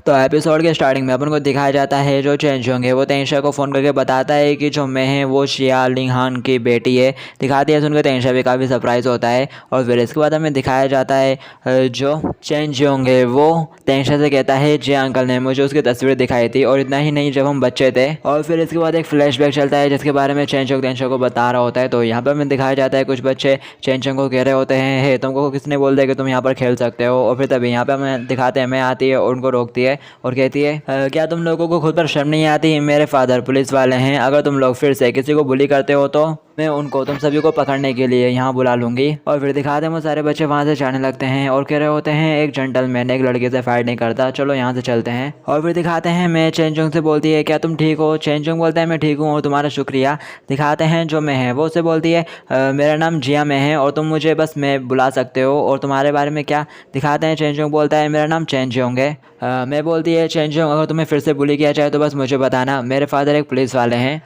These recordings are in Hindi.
तो एपिसोड के स्टार्टिंग में अपन को दिखाया जाता है जो चेंजोंग है वो तेंशा को फ़ोन करके बताता है कि जो मैं है वो शिया लिंगहान की बेटी है। दिखाती है सुनकर तेंशा भी काफ़ी सरप्राइज होता है। और फिर इसके बाद हमें दिखाया जाता है जो चेंजोंग है वो तेंशा से कहता है जी अंकल ने मुझे उसकी तस्वीर दिखाई थी और इतना ही नहीं जब हम बच्चे थे। और फिर इसके बाद एक फ्लैशबैक चलता है जिसके बारे में चेंजोंग तेंशा को बता रहा होता है। तो यहाँ पर हमें दिखाया जाता है कुछ बच्चे चेंजोंग को कह रहे होते हैं हे तुमको किसने बोल दिया कि तुम यहाँ पर खेल सकते हो। और फिर तभी यहाँ पर हमें दिखाते हैं मैं आती है और उनको रोकती है और कहती है क्या तुम लोगों को खुद पर शर्म नहीं आती। मेरे फादर पुलिस वाले हैं, अगर तुम लोग फिर से किसी को बुली करते हो तो मैं उनको तुम सभी को पकड़ने के लिए यहाँ बुला लूँगी। और फिर दिखाते हैं वो सारे बच्चे वहाँ से जाने लगते हैं और कह रहे होते हैं एक जेंटलमैन एक लड़के से फाइट नहीं करता, चलो यहाँ से चलते हैं। और फिर दिखाते हैं मैं चेंजोंग से बोलती है क्या तुम ठीक हो। चेंजोंग बोलता है मैं ठीक हूँ और तुम्हारा शुक्रिया। दिखाते हैं जो मैं है वो उससे बोलती है मेरा नाम जिया में है और तुम मुझे बस मैं बुला सकते हो और तुम्हारे बारे में क्या। दिखाते हैं चेंजोंग बोलता है मेरा नाम चेंजोंग है। मैं बोलती है चेंजोंग अगर तुम्हें फिर से बुली किया जाए तो बस मुझे बताना, मेरे फादर एक पुलिस वाले हैं।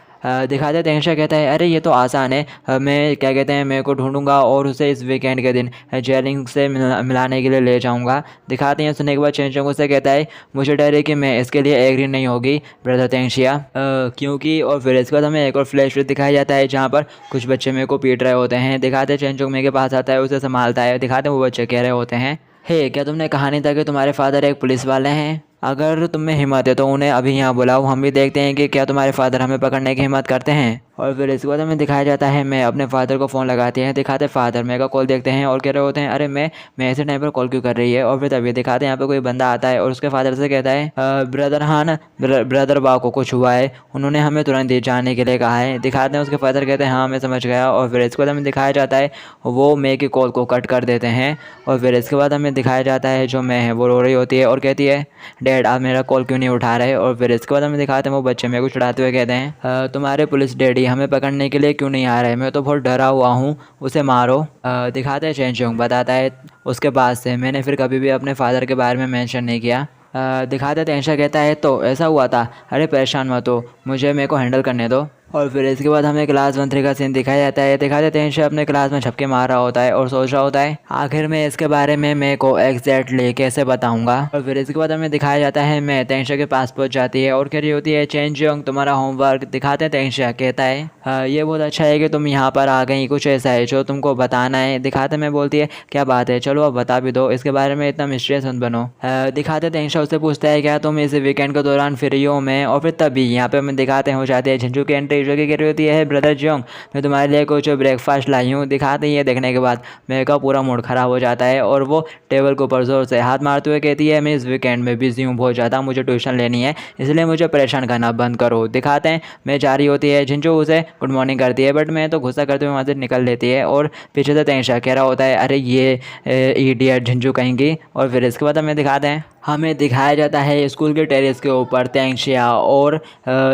दिखाते तेंशा कहता है अरे ये तो आसान है, मैं क्या कहते हैं मेरे को ढूंढूंगा और उसे इस वीकेंड के दिन जेलिंग से मिलाने के लिए ले जाऊंगा। दिखाते हैं सुनने के बाद चेंजोंग उससे कहता है मुझे डर है कि मैं इसके लिए एग्री नहीं होगी ब्रदर तेंशिया क्योंकि। और फिर इसके बाद हमें एक और फ्लैश दिखाया जाता है जहाँ पर कुछ बच्चे मेरे को पीट रहे होते हैं। दिखाते चेंजोंग मेरे के पास आता है उसे संभालता है। दिखाते वो बच्चे कह रहे होते हैं हे क्या तुमने कहा नहीं था कि तुम्हारे फादर एक पुलिस वाले हैं, अगर तुम में हिम्मत है तो उन्हें अभी यहाँ बुलाओ, हम भी देखते हैं कि क्या तुम्हारे फादर हमें पकड़ने की हिम्मत करते हैं। और फिर इसके बाद हमें दिखाया जाता है मैं अपने फादर को फ़ोन लगाते हैं। दिखाते फादर मेरे का कॉल देखते हैं और कह रहे होते हैं अरे मैं ऐसे टाइम पर कॉल क्यों कर रही है। और फिर तभी दिखाते हैं यहाँ पे कोई बंदा आता है और उसके फादर से कहता है ब्रदर हान ब्रदर बा को कुछ हुआ है, उन्होंने हमें तुरंत जाने के लिए कहा है। दिखाते हैं उसके फादर कहते हैं हाँ मैं समझ गया। और फिर इसके बाद हमें दिखाया जाता है वो मे की कॉल को कट कर देते हैं। और फिर इसके बाद हमें दिखाया जाता है जो मैं है वो रो रही होती है और कहती है डैड आप मेरा कॉल क्यों नहीं उठा रहे। और फिर इसके बाद हमें दिखाते हैं वो बच्चे मेरे को चिढ़ाते हुए कहते हैं तुम्हारे पुलिस डैडी हमें पकड़ने के लिए क्यों नहीं आ रहे, मैं तो बहुत डरा हुआ हूँ, उसे मारो। दिखाते हैं चेंजोंग बताता है उसके बाद से मैंने फिर कभी भी अपने फादर के बारे में मेंशन नहीं किया। दिखाते हैं तेंशा कहता है तो ऐसा हुआ था, अरे परेशान मत हो मुझे मेरे को हैंडल करने दो। और फिर इसके बाद हमें क्लास 1-3 का सीन दिखाया जाता है। दिखाते तेंशा अपने क्लास में छक्के मार रहा होता है और सोच रहा होता है आखिर में इसके बारे में मेरे को एग्जैक्टली कैसे बताऊंगा। और फिर इसके बाद हमें दिखाया जाता है मैं तेंशा के पास पहुंच जाती है और कह रही होती है चेंजोंग तुम्हारा होमवर्क। दिखाते तेंशा कहता है ये बहुत अच्छा है कि तुम यहाँ पर आ गई, कुछ ऐसा है जो तुमको बताना है। दिखाते में बोलती है क्या बात है, चलो अब बता भी दो, इसके बारे में इतना मिस्टीरियस मत बनो। दिखाते तेंशा उससे पूछता है क्या तुम इस वीकेंड के दौरान फ्री हो मैं। और फिर तभी यहाँ पे हमें दिखाते हैं हो जाते हैं झिंझू की एंट्री जो कि कह रही होती है ब्रदर जोंग मैं तुम्हारे लिए कुछ ब्रेकफास्ट लाई हूँ। दिखाते ही देखने के बाद मेरे का पूरा मूड ख़राब हो जाता है और वो टेबल के ऊपर जोर से हाथ मारते हुए कहती है मैं इस वीकेंड में बिजी हूँ बहुत ज़्यादा, मुझे ट्यूशन लेनी है इसलिए मुझे परेशान करना बंद करो। दिखाते हैं मैं जा रही होती है, झिंझू उसे गुड मॉर्निंग करती है बट मैं तो गुस्सा करते हुए वहाँ से निकल लेती है और पीछे से तेंशा कह रहा होता है अरे ये इडियट झिंझू कहेंगी। और फिर इसके बाद हमें दिखाते हैं हमें दिखाया जाता है स्कूल के टेरेस के ऊपर तेंशिया और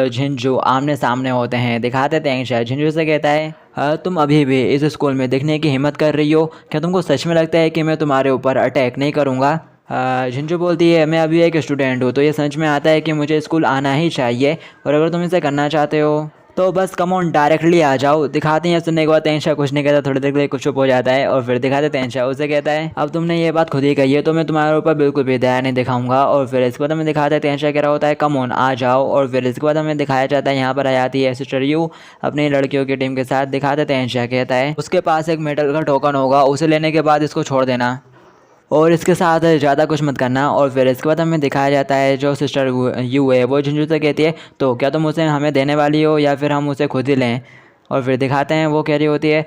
झिंझू आमने सामने होते हैं। दिखाते तेंशिया झिंझू से कहता है तुम अभी भी इस स्कूल में दिखने की हिम्मत कर रही हो, क्या तुमको सच में लगता है कि मैं तुम्हारे ऊपर अटैक नहीं करूँगा। झिंझू बोलती है मैं अभी एक स्टूडेंट हूँ तो ये समझ में आता है कि मुझे स्कूल आना ही चाहिए और अगर तुम इसे करना चाहते हो तो बस कम ऑन डायरेक्टली आ जाओ। दिखाते हैं सुनने के बाद तेंशा कुछ नहीं कहता, थोड़ी देर के लिए कुछ चुप हो जाता है। और फिर दिखाते तेंशा उसे कहता है अब तुमने ये बात खुद ही कही है तो मैं तुम्हारे ऊपर बिल्कुल भी दया नहीं दिखाऊंगा। और फिर इसके बाद हमें दिखाते हैं तेंशा कह रहा होता है कम ऑन आ जाओ। और फिर इसके बाद हमें दिखाया जाता है यहाँ पर आ जाती है सिस्टर यू अपनी लड़कियों की टीम के साथ। दिखाते तेंशा कहता है उसके पास एक मेटल का टोकन होगा, उसे लेने के बाद इसको छोड़ देना और इसके साथ ज़्यादा कुछ मत करना। और फिर इसके बाद हमें दिखाया जाता है जो सिस्टर यू है वो झिंझू से कहती है तो क्या तुम उसे हमें देने वाली हो या फिर हम उसे खुद ही लें। और फिर दिखाते हैं वो कह रही होती है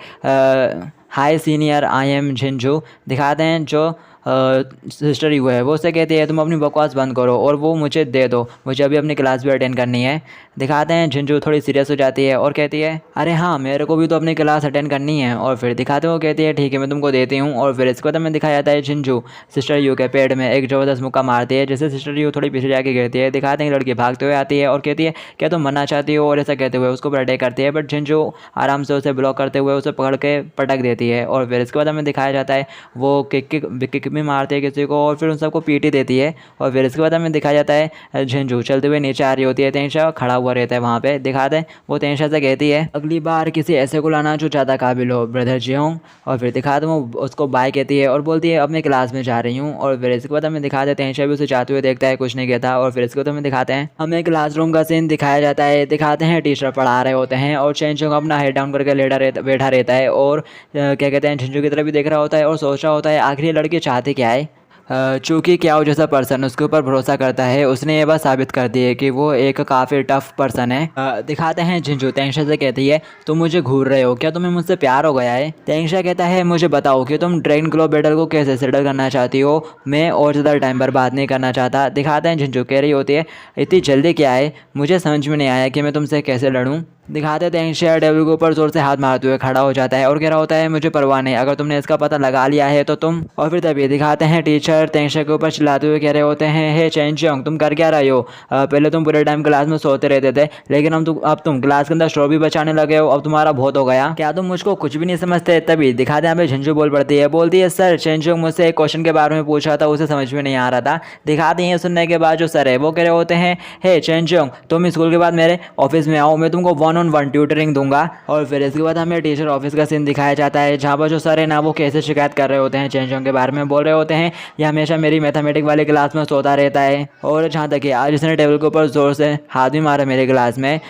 हाय सीनियर आई एम झिंझू। दिखाते हैं जो सिस्टर यू है वो उससे कहती है तुम अपनी बकवास बंद करो और वो मुझे दे दो, मुझे अभी अपनी क्लास भी अटेंड करनी है। दिखाते हैं झिंझू थोड़ी सीरियस हो जाती है और कहती है अरे हाँ मेरे को भी तो अपनी क्लास अटेंड करनी है। और फिर दिखाते वो कहती है ठीक है मैं तुमको देती हूँ। और फिर इसके बाद हमें दिखाया जाता है झिंझू सिस्टर यू के पेट में एक ज़बरदस्त मुक्का मारती है जिससे सिस्टर यू थोड़ी पीछे जाके गिरती है। दिखाते हैं लड़की भागते हुए आती है और कहती है क्या तुम मरना चाहती हो, और ऐसा कहते हुए उसको अटैक करती है बट झिंझू आराम से उसे ब्लॉक करते हुए उसे पकड़ के पटक देती है। और फिर इसके बाद हमें दिखाया जाता है वो किक भी मारती है किसी को और फिर उन सबको पीट ही देती है। और फिर इसके बाद हमें दिखाया जाता है झिंझू चलते हुए नीचे आ रही होती है, तेंशा खड़ा हुआ रहता है वहाँ पे। दिखाते हैं वो तेंशा से कहती है अगली बार किसी ऐसे को लाना जो ज़्यादा काबिल हो ब्रदर जियोंग। और फिर दिखाते वो उसको बाय कहती है और बोलती है अब मैं क्लास में जा रही हूँ। और फिर इसके बाद हमें दिखाते हैं तेंशा भी उसे जाते हुए देखता है, कुछ नहीं कहता। और फिर इसके बाद हमें दिखाते हैं हमें क्लासरूम का सीन दिखाया जाता है। दिखाते हैं टीचर पढ़ा रहे होते हैं और चेंचोंग अपना हेड डाउन करके बैठा रहता है और क्या कहते हैं झिंझू की तरफ भी देख रहा होता है और सोच रहा होता है आखिर ये लड़की चाहती क्या है। चूँकि क्याओ जैसा पर्सन उसके ऊपर भरोसा करता है, उसने ये बात साबित कर दी है कि वो एक काफ़ी टफ पर्सन है। दिखाते हैं झिंझू तेंशा से कहती है तुम मुझे घूर रहे हो क्या, तुम्हें मुझसे प्यार हो गया है। तेंशा कहता है मुझे बताओ कि तुम ड्रैगन क्लो बैटल को कैसे सेटल करना चाहती हो, मैं और ज़्यादा टाइम बर्बाद नहीं करना चाहता। दिखाते हैं झिंझू कह रही होती है इतनी जल्दी क्या है, मुझे समझ में नहीं आया कि मैं तुमसे कैसे लड़ूं। दिखाते तेंशा डेविल के ऊपर जोर से हाथ मारते हुए खड़ा हो जाता है और कह रहा होता है मुझे परवाह नहीं, अगर तुमने इसका पता लगा लिया है तो तुम। और फिर तभी दिखाते हैं टीचर तेंशा के ऊपर चिल्लाते हुए कह रहे होते हैं हे चेंचोंग तुम कर क्या रहे हो, पहले तुम पूरे टाइम क्लास में सोते रहते थे लेकिन अब तुम क्लास के अंदर शोर भी बचाने लगे हो, अब तुम्हारा बहुत हो गया, क्या तुम मुझको कुछ भी नहीं समझते। तभी दिखाते हैं झिंझू बोल पड़ती है, बोलती है सर चेंचोंग मुझसे एक क्वेश्चन के बारे में पूछ रहा था, उसे समझ में नहीं आ रहा था। दिखाते हैं सुनने के बाद जो सर है वो कह रहे होते हैं हे चेंचोंग तुम स्कूल के बाद मेरे ऑफिस में आओ, मैं तुमको 1-on-1 ट्यूटरिंग दूंगा। और फिर इसके बाद हमें टीचर ऑफिस का सीन दिखाया जाता है जहाँ पर जो सर है ना वो कैसे शिकायत कर रहे होते हैं चेंचोंग के बारे में, बोल रहे होते हैं ये हमेशा मेरी मैथमेटिक्स वाली क्लास में सोता रहता है और जहाँ तक कि आज इसने टेबल के ऊपर जोर से हाथ भी मारा मेरे क्लास में।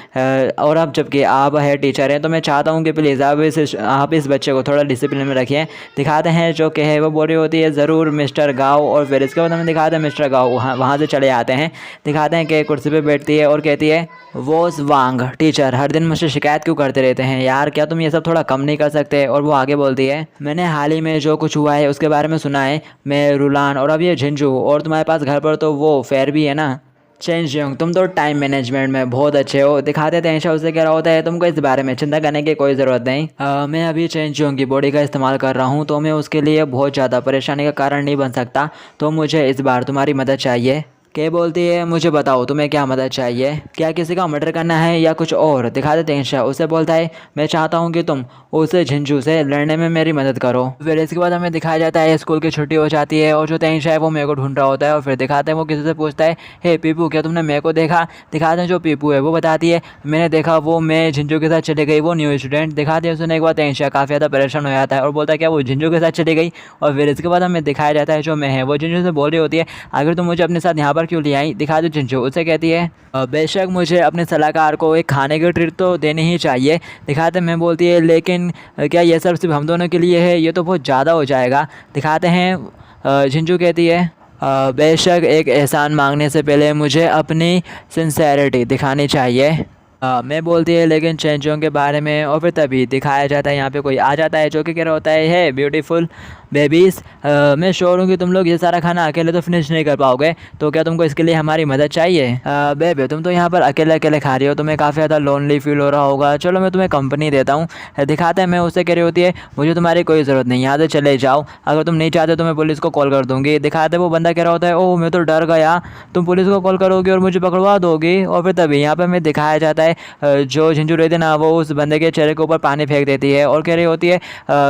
और अब जबकि आप है टीचर हैं तो मैं चाहता हूँ कि प्लीज़ आप इस बच्चे को थोड़ा डिसिप्लिन में रखिए। दिखाते हैं जो कि है वो बोल रही होती है ज़रूर मिस्टर गाओ। और फिर इसके बाद हमें दिखाते हैं मिस्टर गाओ वहाँ से चले आते हैं। दिखाते हैं कि कुर्सी पर बैठती है और कहती है वोस वांग टीचर हर दिन मुझसे शिकायत क्यों करते रहते हैं यार, क्या तुम ये सब थोड़ा कम नहीं कर सकते। और वो आगे बोलती है मैंने हाल ही में जो कुछ हुआ है उसके बारे में सुना है, मैं रुलान और अब ये झिंझू और तुम्हारे पास घर पर तो वो फेयर भी है ना। चेंचोंग तुम तो टाइम मैनेजमेंट में बहुत अच्छे हो। दिखाते तेंशा उससे कह रहा होता है तुमको इस बारे में चिंता करने की कोई ज़रूरत नहीं, मैं अभी चेंचोंग की बॉडी का इस्तेमाल कर रहा हूँ तो मैं उसके लिए बहुत ज़्यादा परेशानी का कारण नहीं बन सकता, तो मुझे इस बार तुम्हारी मदद चाहिए। के बोलती है मुझे बताओ तुम्हें क्या मदद चाहिए, क्या किसी का मर्डर करना है या कुछ और। दिखा देते हैं उसे बोलता है मैं चाहता हूँ कि तुम उसे झिंझू से लड़ने में मेरी मदद करो। फिर इसके बाद हमें दिखाया जाता है स्कूल की छुट्टी हो जाती है और जो तेंशा है वो मेरे को ढूंढ रहा होता है। और फिर दिखाते हैं वो किसी से पूछता है हे पीपू क्या तुमने मेरे को देखा। दिखाते हैं जो पीपू है वो बताती है मैंने देखा वो मैं झिंझू के साथ चली गई, वो न्यू स्टूडेंट। दिखाते हैं सुनने के बाद तेंशा काफ़ी ज़्यादा परेशान हो जाता है और बोलता है क्या वो झिंझू के साथ चली गई। और फिर इसके बाद हमें दिखाया जाता है जो मैं है वो झिंझू से बोल रही होती है आखिर तुम मुझे अपने साथ यहाँ पर क्यों ले आई। दिखा दो झिंझू उसे कहती है बेशक मुझे अपने सलाहकार को एक खाने की ट्रीट तो देनी ही चाहिए। दिखाते मैं बोलती है लेकिन क्या ये सब सिर्फ हम दोनों के लिए है, ये तो बहुत ज़्यादा हो जाएगा। दिखाते हैं झिंझू कहती है बेशक एक एहसान मांगने से पहले मुझे अपनी सिंसेरिटी दिखानी चाहिए। मैं बोलती है लेकिन चेंचोंग के बारे में। और फिर तभी दिखाया जाता है यहाँ पे कोई आ जाता है जो कि कह रहा होता है ब्यूटीफुल बेबीज़ मैं श्योर हूँ कि तुम लोग ये सारा खाना अकेले तो फिनिश नहीं कर पाओगे, तो क्या तुमको इसके लिए हमारी मदद चाहिए। बेबी तुम तो यहाँ पर अकेले अकेले खा रही हो, तुम्हें काफ़ी ज़्यादा लोनली फील हो रहा होगा, चलो मैं तुम्हें कंपनी देता हूँ। दिखाते हैं मैं उससे कह रही होती है मुझे तुम्हारी कोई ज़रूरत नहीं, यहाँ से चले जाओ, अगर तुम नहीं चाहते तो मैं पुलिस को कॉल कर दूँगी। दिखाते वो बंदा कह रहा होता है ओह मैं तो डर गया, तुम पुलिस को कॉल करोगी और मुझे पकड़वा दोगी। और फिर तभी यहाँ पर हमें दिखाया जाता है जो झिंझू रहती है ना वो उस बंदे के चेहरे के ऊपर पानी फेंक देती है और कह रही होती है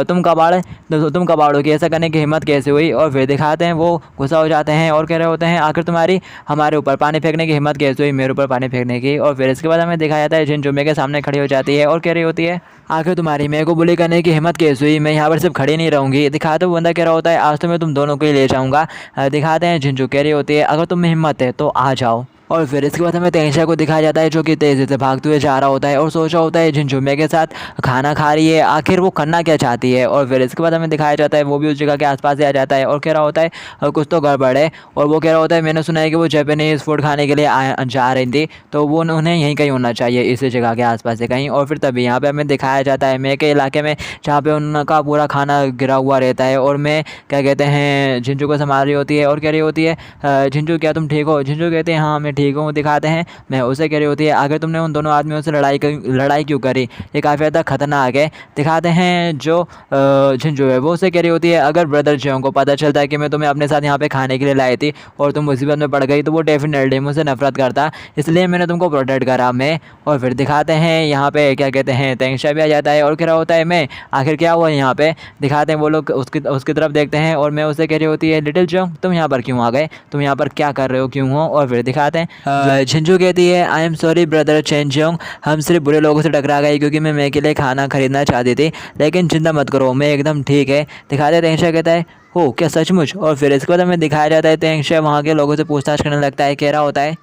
तुम कबाड़ हो कि ऐसा करने की हिम्मत कैसे हुई। और फिर दिखाते हैं वो गुस्सा हो जाते हैं और कह रहे होते हैं आखिर तुम्हारी हमारे ऊपर पानी फेंकने की हिम्मत कैसे हुई, मेरे ऊपर पानी फेंकने की। और फिर इसके बाद हमें दिखाया जाता है झिंझू मेरे के सामने खड़ी हो जाती है और कह रही होती है आखिर तुम्हारी मेरे को बुली करने की हिम्मत कैसे हुई, मैं यहाँ पर सिर्फ खड़ी नहीं रहूँगी। दिखाते वो बंदा कह रहा होता है आज तो मैं तुम दोनों को ही ले जाऊँगा। दिखाते हैं झिंझू कह रही होती है अगर तुम में हिम्मत है तो आ जाओ। और फिर इसके बाद हमें तेंशा को दिखाया जाता है जो कि तेज़ी से भागते हुए जा रहा होता है और सोच रहा होता है झिंझू मेरे के साथ खाना खा रही है, आखिर वो करना क्या चाहती है। और फिर इसके बाद हमें दिखाया जाता है वो भी उस जगह के आसपास ही आ जाता है और कह रहा होता है कुछ तो गड़बड़ है। और वो कह रहा होता है मैंने सुना है कि वो जापानीज़ फूड खाने के लिए जा रही थी, तो वो उन्हें यहीं कहीं होना चाहिए इस जगह के आसपास से कहीं। और फिर तभी यहाँ पर हमें दिखाया जाता है मैं के इलाके में जहाँ पर उनका पूरा खाना गिरा हुआ रहता है और मैं क्या कहते हैं झिंझू को संभाल रही होती है और कह रही होती है झिंझू क्या तुम ठीक हो। झिंझू कहते हैं हाँ मैं ठीक हूँ। दिखाते हैं मैं उसे कह रही होती है आखिर तुमने उन दोनों आदमियों से लड़ाई क्यों करी, ये काफ़ी ज़्यादा खतरनाक है। दिखाते हैं जो झिंझू है वो उसे कह रही होती है अगर ब्रदर जियोंग को पता चलता है कि मैं तुम्हें अपने साथ यहाँ पे खाने के लिए लाई थी और तुम मुसीबत में पड़ गई तो वो डेफिनेटली मुझसे नफरत करता, इसलिए मैंने तुमको प्रोटेक्ट करा मैं। और फिर दिखाते हैं यहाँ पे क्या कहते हैं तेंगशा भी आ जाता है और कह रहा होता है मैं आखिर क्या हुआ यहाँ पे। दिखाते हैं वो लोग उसकी तरफ देखते हैं और मैं उसे कह रही होती है लिटिल जियोंग तुम यहाँ पर क्यों आ गए, तुम यहाँ पर क्या कर रहे हो, क्यों हो। और फिर दिखाते हैं झिंझू कहती है I am sorry brother chain Jeong, हम सिर्फ बुरे लोगों से टकरा गए क्योंकि मैं के लिए खाना खरीदना चाहती थी, लेकिन चिंता मत करो मैं एकदम ठीक है। दिखाते हैं तेंगशा कहता है हो क्या सचमुच। और फिर इसके बाद हमें दिखाया जाता है तेंगशा वहाँ के लोगों से पूछताछ करने लगता है, कह रहा होता है